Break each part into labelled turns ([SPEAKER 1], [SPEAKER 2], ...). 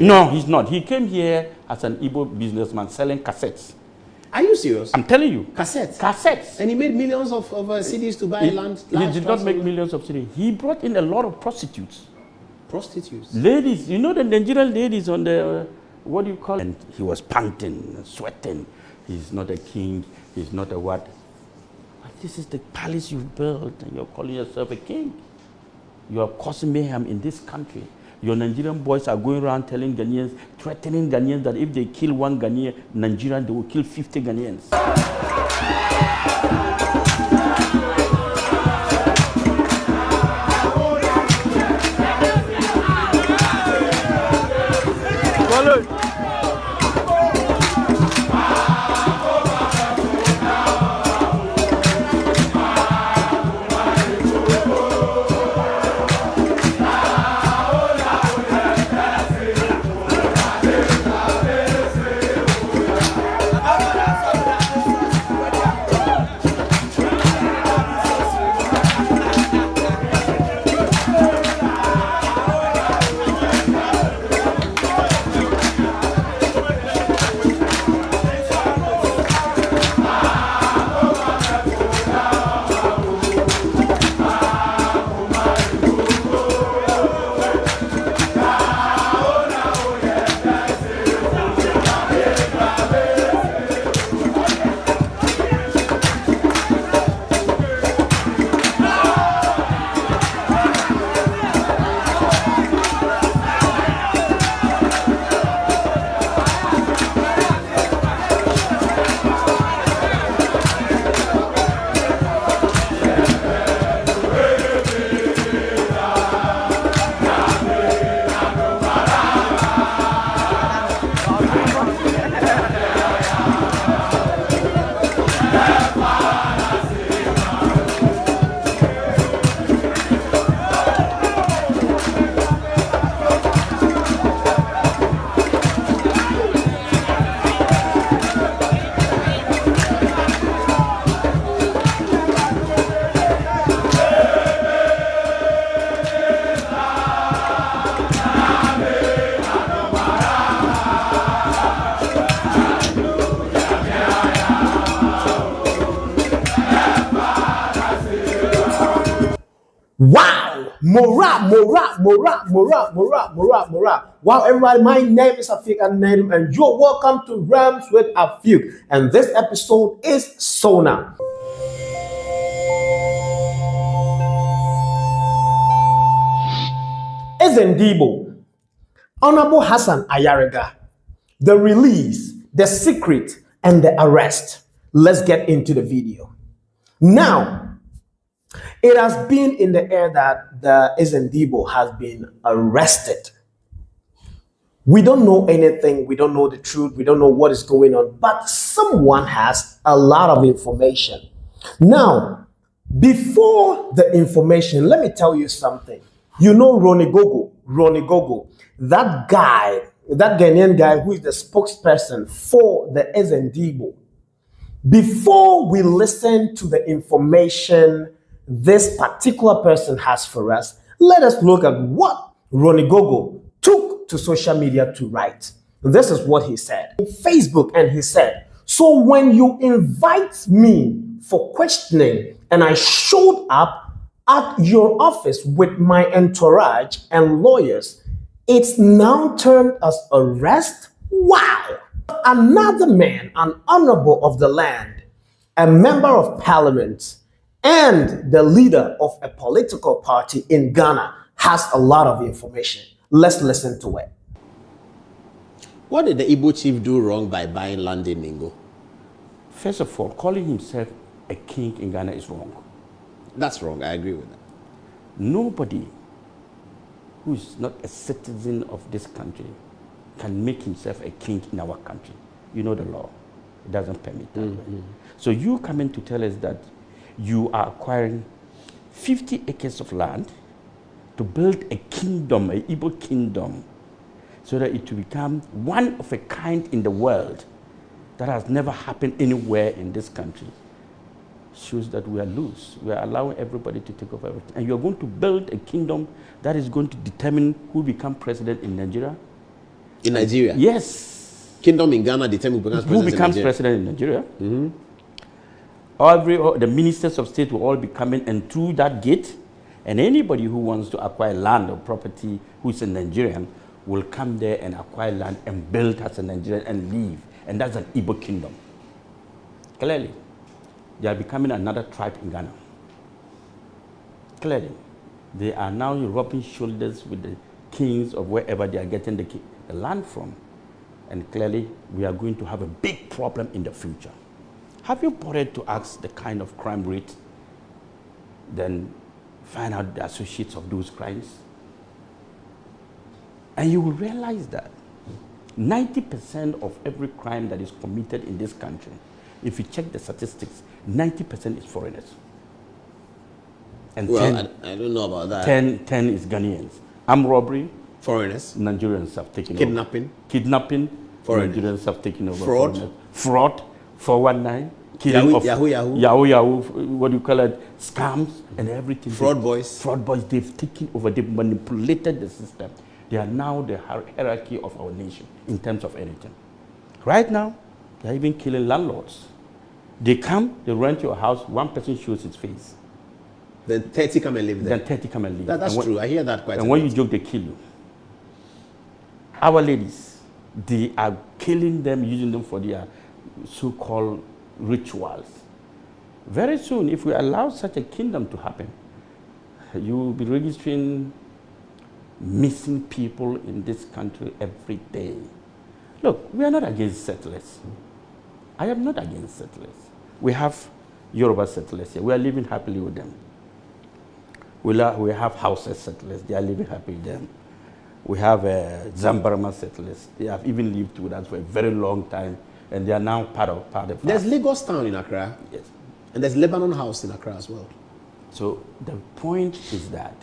[SPEAKER 1] No, he's not. He came here as an Igbo businessman selling cassettes.
[SPEAKER 2] Are you serious?
[SPEAKER 1] I'm telling you.
[SPEAKER 2] Cassettes?
[SPEAKER 1] Cassettes.
[SPEAKER 2] And he made millions of CDs to buy land?
[SPEAKER 1] He did not make millions of CDs. He brought in a lot of prostitutes.
[SPEAKER 2] Prostitutes?
[SPEAKER 1] Ladies. You know the Nigerian ladies on the, what do you call it? And he was panting, sweating. He's not a king. He's not a what? But this is the palace you've built and you're calling yourself a king. You are causing mayhem in this country. Your Nigerian boys are going around telling Ghanaians, threatening Ghanaians that if they kill one Ghanaian, Nigerian, they will kill 50 Ghanaians.
[SPEAKER 2] Wow! Morale. Wow, everybody, my name is Afik Anadim and you're welcome to Rams with Afik. And this episode is SONA. Ezendibo, Honorable Hassan Ayariga, the release, the secret, and the arrest. Let's get into the video. Now, it has been in the air that the Ezendibo has been arrested. We don't know anything. We don't know the truth. We don't know what is going on. But someone has a lot of information. Now, before the information, let me tell you something. You know Ronnie Gogo, that guy, that Ghanaian guy who is the spokesperson for the Ezendibo. Before we listen to the information this particular person has for us, let us look at what Ronnie Gogo took to social media to write. This is what he said on Facebook, and he said, "So when you invite me for questioning and I showed up at your office with my entourage and lawyers, it's now turned as arrest? Wow!" Another man, an honorable of the land, a member of parliament, and the leader of a political party in Ghana has a lot of information. Let's listen to it.
[SPEAKER 3] What did the Igbo chief do wrong by buying land in Ningo?
[SPEAKER 1] First of all, calling himself a king in Ghana is wrong.
[SPEAKER 3] That's wrong. I agree with that.
[SPEAKER 1] Nobody who is not a citizen of this country can make himself a king in our country. You know the law. It doesn't permit that. So you come in to tell us that you are acquiring 50 acres of land to build a kingdom, an Igbo kingdom, so that it will become one of a kind in the world that has never happened anywhere in this country. Shows that we are loose. We are allowing everybody to take over everything. And you are going to build a kingdom that is going to determine who becomes president in Nigeria.
[SPEAKER 3] In Nigeria?
[SPEAKER 1] Yes.
[SPEAKER 3] Kingdom in Ghana determines
[SPEAKER 1] Who becomes president in Nigeria. The ministers of state will all be coming, and through that gate, and anybody who wants to acquire land or property who is a Nigerian will come there and acquire land and build as a Nigerian and live. And that's an Igbo kingdom. Clearly, they are becoming another tribe in Ghana. Clearly, they are now rubbing shoulders with the kings of wherever they are getting the land from. And clearly, we are going to have a big problem in the future. Have you bothered to ask the kind of crime rate, then find out the associates of those crimes? And you will realize that 90% of every crime that is committed in this country, if you check the statistics, 90% is foreigners. And
[SPEAKER 3] well, I don't know about that.
[SPEAKER 1] 10 is Ghanaians. Armed robbery,
[SPEAKER 3] foreigners.
[SPEAKER 1] Nigerians have taken
[SPEAKER 3] Kidnapping.
[SPEAKER 1] over. Kidnapping,
[SPEAKER 3] foreigners.
[SPEAKER 1] Nigerians have taken over.
[SPEAKER 3] Fraud.
[SPEAKER 1] Fraud, 419. Killing of Yahoo, what do you call it? Scams and everything.
[SPEAKER 3] Fraud boys.
[SPEAKER 1] Fraud boys, they've taken over, they've manipulated the system. They are now the hierarchy of our nation in terms of anything. Right now, they're even killing landlords. They come, they rent your house, one person shows his face.
[SPEAKER 3] Then 30 come and live there.
[SPEAKER 1] Then 30 come and live.
[SPEAKER 3] That's true. I hear that quite a lot.
[SPEAKER 1] And when you joke, they kill you. Our ladies, they are killing them, using them for their so-called rituals. Very soon, if we allow such a kingdom to happen, you will be registering missing people in this country every day. Look, we are not against settlers. I am not against settlers. We have Yoruba settlers here. We are living happily with them. We have Hausa settlers. They are living happily with them. We have Zambarama settlers. They have even lived with us for a very long time, and they are now part of
[SPEAKER 3] There's Lagos Town in Accra.
[SPEAKER 1] Yes.
[SPEAKER 3] And there's Lebanon House in Accra as well.
[SPEAKER 1] So the point is that,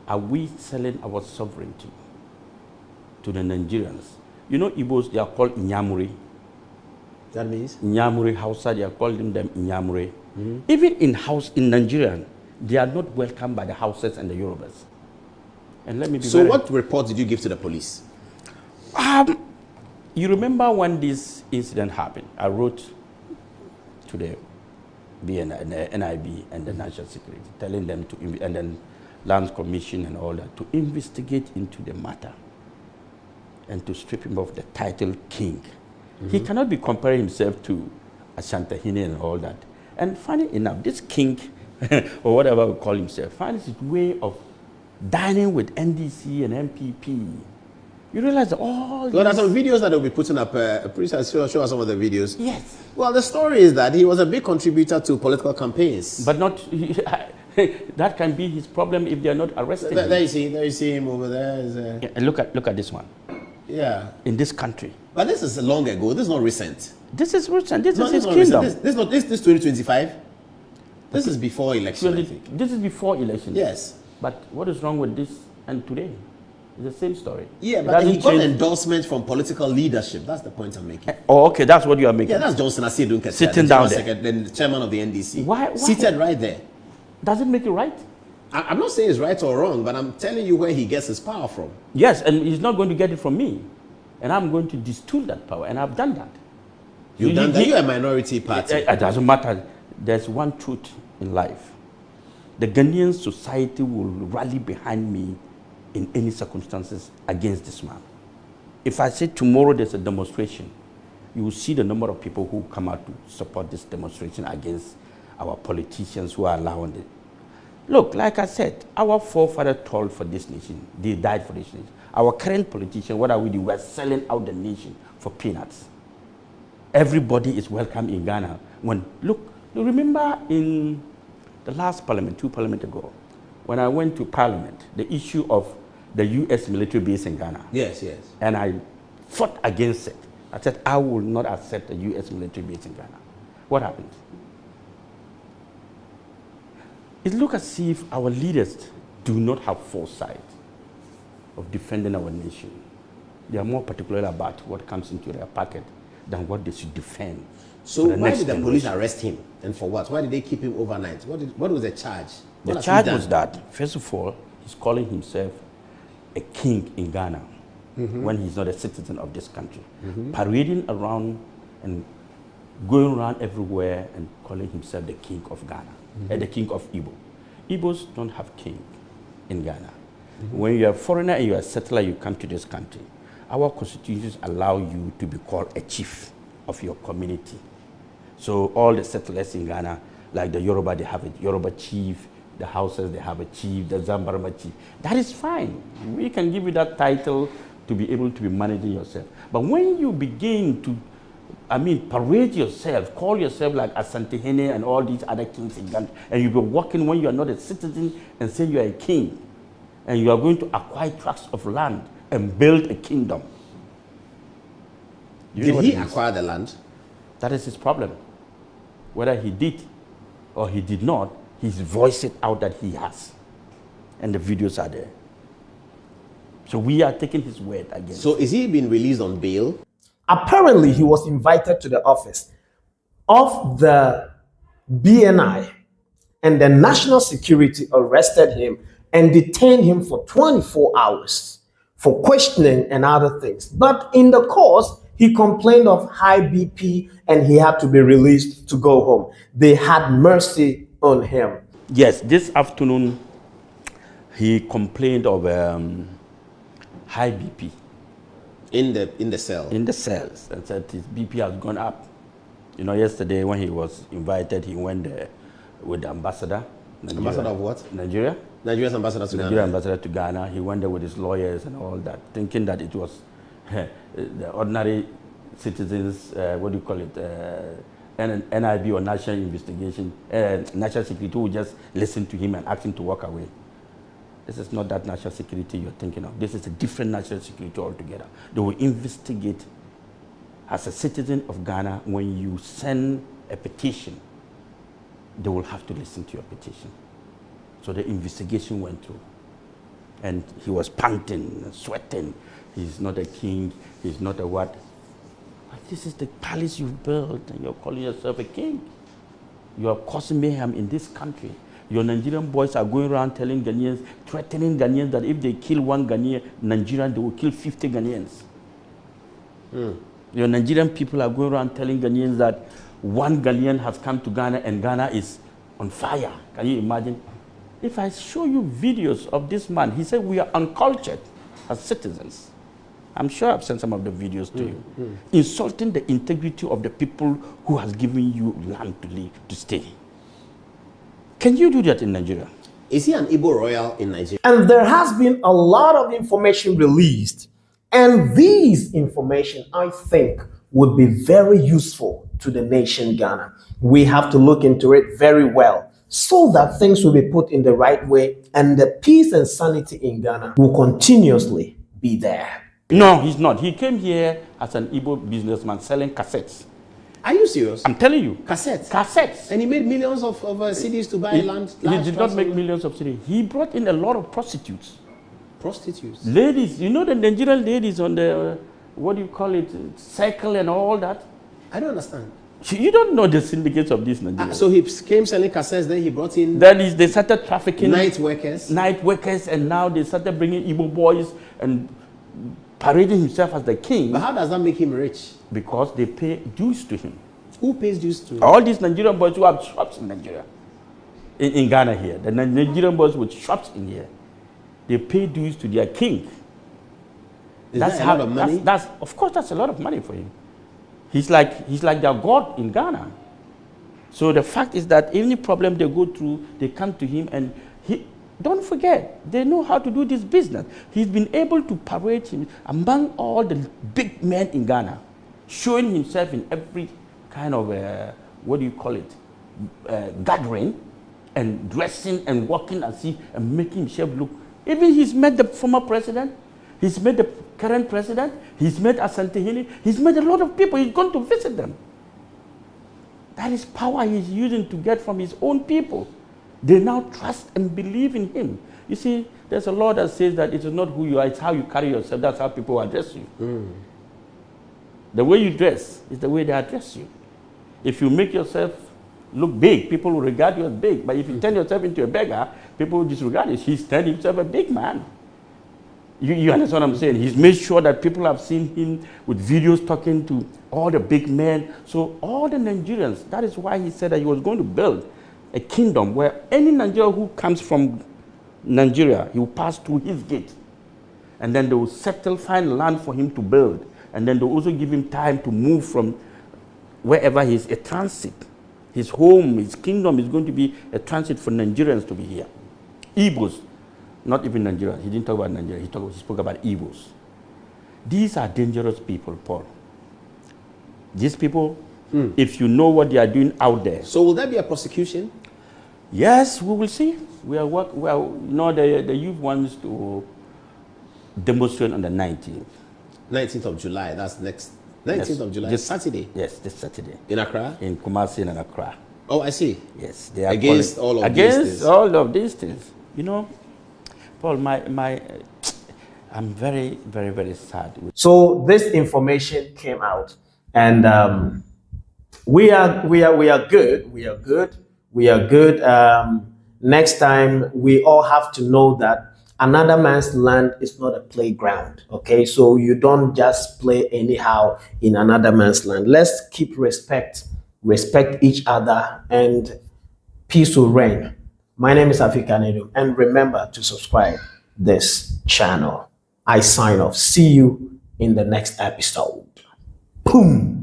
[SPEAKER 1] are we selling our sovereignty to the Nigerians? You know, Igbos, they are called Nyamuri.
[SPEAKER 3] That means?
[SPEAKER 1] Nyamuri, Hausa, they are calling them Nyamuri. Even in Nigeria, they are not welcomed by the Hausas and the Yorubas. And let me be
[SPEAKER 3] So what report did you give to the police?
[SPEAKER 1] You remember when this incident happened? I wrote to the BNI, the NIB and the National Security, telling them to, and then Lands Commission and all that, to investigate into the matter and to strip him of the title king. He cannot be comparing himself to Ashantahine and all that. And funny enough, this king, or whatever we call himself, finds his way of dining with NDC and MPP. You realize all
[SPEAKER 3] Well, there's some videos that will be putting up. Please show us some of the videos.
[SPEAKER 1] Yes.
[SPEAKER 3] Well, the story is that he was a big contributor to political campaigns.
[SPEAKER 1] But not, that can be his problem if they are not arrested.
[SPEAKER 3] There you see him over there.
[SPEAKER 1] Yeah, and look at this one.
[SPEAKER 3] Yeah.
[SPEAKER 1] In this country.
[SPEAKER 3] But this is long ago. This is not recent.
[SPEAKER 1] This is recent. This is his
[SPEAKER 3] not
[SPEAKER 1] kingdom.
[SPEAKER 3] Recent. This 2025. This is before election, I think.
[SPEAKER 1] This is before election.
[SPEAKER 3] Yes.
[SPEAKER 1] But what is wrong with this and today? It's the same story.
[SPEAKER 3] Yeah, but he got endorsement from political leadership. That's the point I'm making.
[SPEAKER 1] Oh, okay, that's what you are making.
[SPEAKER 3] Yeah, that's Johnson Asiedu
[SPEAKER 1] sitting down there.
[SPEAKER 3] The chairman of the NDC.
[SPEAKER 1] Why?
[SPEAKER 3] Seated right there.
[SPEAKER 1] Does it make it right?
[SPEAKER 3] I'm not saying it's right or wrong, but I'm telling you where he gets his power from.
[SPEAKER 1] Yes, and he's not going to get it from me. And I'm going to distill that power, and I've done that.
[SPEAKER 3] You've done that? You're a minority party.
[SPEAKER 1] It doesn't matter. There's one truth in life. The Ghanaian society will rally behind me in any circumstances against this man. If I say tomorrow there's a demonstration, you will see the number of people who come out to support this demonstration against our politicians who are allowing it. Look, like I said, our forefathers toiled for this nation. They died for this nation. Our current politicians, what are we doing? We're selling out the nation for peanuts. Everybody is welcome in Ghana. Look, you remember in the last parliament, 2 parliaments ago, when I went to parliament, the issue of the U.S. military base in Ghana.
[SPEAKER 3] Yes, yes.
[SPEAKER 1] And I fought against it. I said, I will not accept the U.S. military base in Ghana. What happened? It looks as if our leaders do not have foresight of defending our nation. They are more particular about what comes into their pocket than what they should defend.
[SPEAKER 3] So why did the police arrest him? And for what? Why did they keep him overnight? What was the charge?
[SPEAKER 1] The charge was that, first of all, he's calling himself a king in Ghana. when he's not a citizen of this country, parading around and going around everywhere and calling himself the king of Ghana, the king of Igbo. Igbos don't have king in Ghana. When you're a foreigner and you're a settler, you come to this country. Our constitutions allow you to be called a chief of your community. So all the settlers in Ghana, like the Yoruba, they have a Yoruba chief. The Hausas, they have a chief. The Zambarama chief. That is fine. We can give you that title to be able to be managing yourself. But when you begin to, parade yourself, call yourself like Asante Hene and all these other kings in Ghana, and you be walking when you are not a citizen and say you are a king, and you are going to acquire tracts of land and build a kingdom.
[SPEAKER 3] Did he acquire the land?
[SPEAKER 1] That is his problem. Whether he did or he did not, he's voiced it out that he has. And the videos are there. So we are taking his word again.
[SPEAKER 3] So is he being released on bail?
[SPEAKER 2] Apparently, he was invited to the office of the BNI, and the national security arrested him and detained him for 24 hours for questioning and other things. But in the course, he complained of high BP and he had to be released to go home. They had mercy on him.
[SPEAKER 1] Yes, this afternoon, he complained of high BP.
[SPEAKER 3] In the cell?
[SPEAKER 1] In the cells, and said his BP has gone up. You know, yesterday when he was invited, he went there with the ambassador. Nigeria.
[SPEAKER 3] Ambassador of what?
[SPEAKER 1] Nigeria.
[SPEAKER 3] Nigeria's ambassador to
[SPEAKER 1] Nigeria
[SPEAKER 3] Ghana.
[SPEAKER 1] ambassador to Ghana. He went there with his lawyers and all that, thinking that it was the ordinary citizens, what do you call it, NIB or National Investigation, National Security, who would just listen to him and ask him to walk away. This is not that national security you're thinking of. This is a different national security altogether. They will investigate. As a citizen of Ghana, when you send a petition, they will have to listen to your petition. So the investigation went through. And he was panting and sweating. He's not a king. He's not a what? But this is the palace you've built, and you're calling yourself a king. You are causing mayhem in this country. Your Nigerian boys are going around telling Ghanaians, threatening Ghanaians that if they kill one Ghanaian, Nigerian, they will kill 50 Ghanaians. Your Nigerian people are going around telling Ghanaians that one Ghanaian has come to Ghana and Ghana is on fire. Can you imagine? If I show you videos of this man, he said we are uncultured as citizens. I'm sure I've sent some of the videos to you. Insulting the integrity of the people who has given you land to live, to stay. Can you do that in Nigeria?
[SPEAKER 3] Is he an Igbo royal in Nigeria?
[SPEAKER 2] And there has been a lot of information released. And these information, I think, would be very useful to the nation Ghana. We have to look into it very well so that things will be put in the right way and the peace and sanity in Ghana will continuously be there.
[SPEAKER 1] No, he's not. He came here as an Igbo businessman selling cassettes.
[SPEAKER 3] Are you serious?
[SPEAKER 1] I'm telling you.
[SPEAKER 3] Cassettes?
[SPEAKER 1] Cassettes.
[SPEAKER 3] And he made millions of CDs to buy land?
[SPEAKER 1] He did not make millions of CDs. He brought in a lot of prostitutes.
[SPEAKER 3] Prostitutes?
[SPEAKER 1] Ladies. You know the Nigerian ladies on the, what do you call it, cycle and all that?
[SPEAKER 3] I don't understand.
[SPEAKER 1] You don't know the syndicates of this Nigeria.
[SPEAKER 3] So he came selling cassettes, then he brought in...
[SPEAKER 1] Then they started trafficking...
[SPEAKER 3] Night workers?
[SPEAKER 1] Night workers, and now they started bringing Igbo boys and parading himself as the king.
[SPEAKER 3] But how does that make him rich?
[SPEAKER 1] Because they pay dues to him.
[SPEAKER 3] Who pays dues to him?
[SPEAKER 1] All these Nigerian boys who have shops in Nigeria, in Ghana here, the Nigerian boys with shops in here, they pay dues to their king.
[SPEAKER 3] Is that a lot of money?
[SPEAKER 1] Of course, that's a lot of money for him. He's like their god in Ghana. So the fact is that any problem they go through, they come to him, and don't forget, they know how to do this business. He's been able to parade him among all the big men in Ghana, showing himself in every kind of, what do you call it, gathering, and dressing and walking and making himself look. Even he's met the former president, he's met the current president, he's met Asante Hene, he's met a lot of people, he's gone to visit them. That is power he's using to get from his own people. They now trust and believe in him. You see, there's a law that says that it is not who you are, it's how you carry yourself. That's how people address you. The way you dress is the way they address you. If you make yourself look big, people will regard you as big. But if you turn yourself into a beggar, people will disregard you. He's turned himself a big man. You understand what I'm saying? He's made sure that people have seen him with videos talking to all the big men. So all the Nigerians, that is why he said that he was going to build a kingdom where any Nigerian who comes from Nigeria, he will pass through his gate. And then they will settle, find land for him to build. And then they'll also give him time to move from wherever he is, a transit. His home, his kingdom is going to be a transit for Nigerians to be here. Igbos. Not even Nigeria. He didn't talk about Nigeria. He spoke about Igbos. These are dangerous people, Paul. These people, if you know what they are doing out there.
[SPEAKER 3] So will there be a prosecution?
[SPEAKER 1] Yes, we will see. The youth wants to demonstrate on the 19th.
[SPEAKER 3] 19th of July. That's next. 19th of July. This Saturday.
[SPEAKER 1] Yes, this Saturday.
[SPEAKER 3] In Accra?
[SPEAKER 1] In Kumasi and Accra.
[SPEAKER 3] Oh, I see.
[SPEAKER 1] Yes, they are
[SPEAKER 3] against all of these things.
[SPEAKER 1] Against all of these things. You know, Paul, I'm very, very, very sad.
[SPEAKER 2] So this information came out, and we are good. We are good. We are good. Next time, we all have to know that another man's land is not a playground. Okay, so you don't just play anyhow in another man's land. Let's keep respect each other, and peace will reign. My name is Afika Nedu, and remember to subscribe this channel. I sign off. See you in the next episode. Boom.